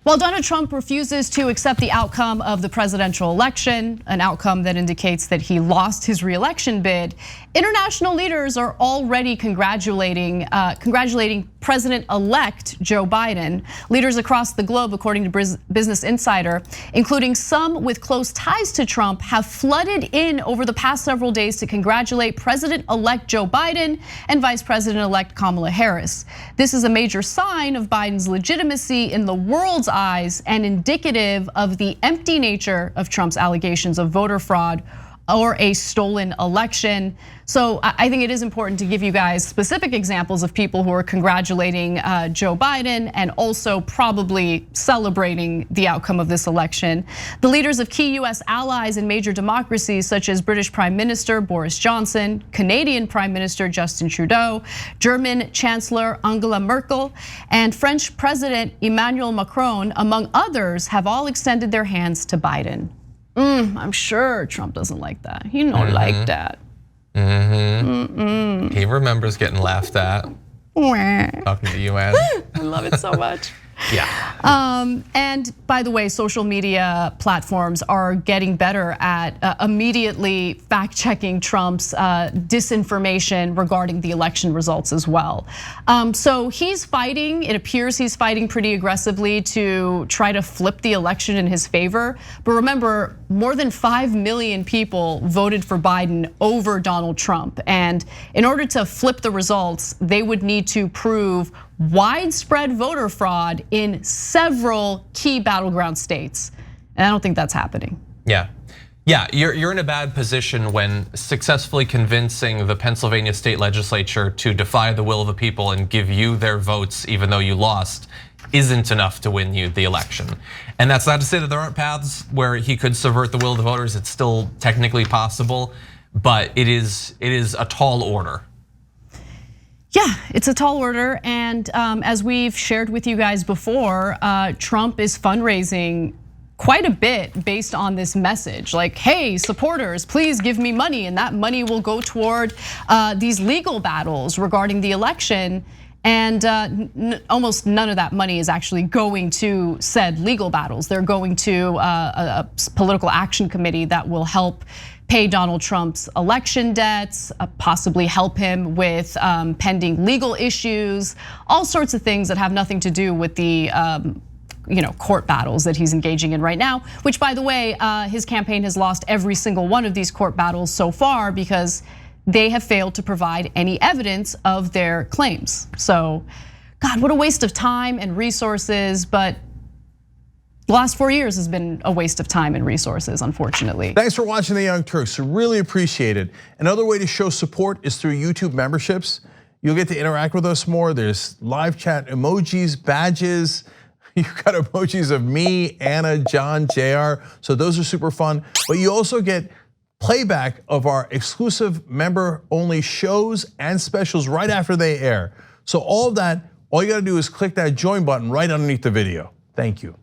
While Donald Trump refuses to accept the outcome of the presidential election, an outcome that indicates that he lost his re-election bid, international leaders are already congratulating President-elect Joe Biden. Leaders across the globe, according to Business Insider, including some with close ties to Trump, have flooded in over the past several days to congratulate President-elect Joe Biden and Vice President-elect Kamala Harris. This is a major sign of Biden's legitimacy in the world's eyes and indicative of the empty nature of Trump's allegations of voter fraud or a stolen election. So I think it is important to give you guys specific examples of people who are congratulating Joe Biden and also probably celebrating the outcome of this election. The leaders of key US allies in major democracies such as British Prime Minister Boris Johnson, Canadian Prime Minister Justin Trudeau, German Chancellor Angela Merkel, and French President Emmanuel Macron, among others, have all extended their hands to Biden. I'm sure Trump doesn't like that. He don't like that. He remembers getting laughed at. Talking to the UN. I love it so much. Yeah. And by the way, social media platforms are getting better at immediately fact checking Trump's disinformation regarding the election results as well. So he's fighting, it appears he's fighting pretty aggressively to try to flip the election in his favor. But remember, more than 5 million people voted for Biden over Donald Trump. And in order to flip the results, they would need to prove widespread voter fraud in several key battleground states. And I don't think that's happening. Yeah, you're in a bad position when successfully convincing the Pennsylvania state legislature to defy the will of the people and give you their votes even though you lost isn't enough to win you the election. And that's not to say that there aren't paths where he could subvert the will of the voters. It's still technically possible, but it is a tall order. Yeah, it's a tall order, and as we've shared with you guys before, Trump is fundraising quite a bit based on this message. Like, hey, supporters, please give me money, and that money will go toward these legal battles regarding the election. And almost none of that money is actually going to said legal battles. They're going to a political action committee that will help pay Donald Trump's election debts, possibly help him with pending legal issues, all sorts of things that have nothing to do with the court battles that he's engaging in right now, which, by the way, his campaign has lost every single one of these court battles so far because they have failed to provide any evidence of their claims. So, God, what a waste of time and resources, but the last 4 years has been a waste of time and resources, unfortunately. Thanks for watching The Young Turks, really appreciate it. Another way to show support is through YouTube memberships. You'll get to interact with us more. There's live chat emojis, badges. You've got emojis of me, Anna, John, JR, so those are super fun. But you also get playback of our exclusive member-only shows and specials right after they air. So all of that, all you gotta do is click that join button right underneath the video. Thank you.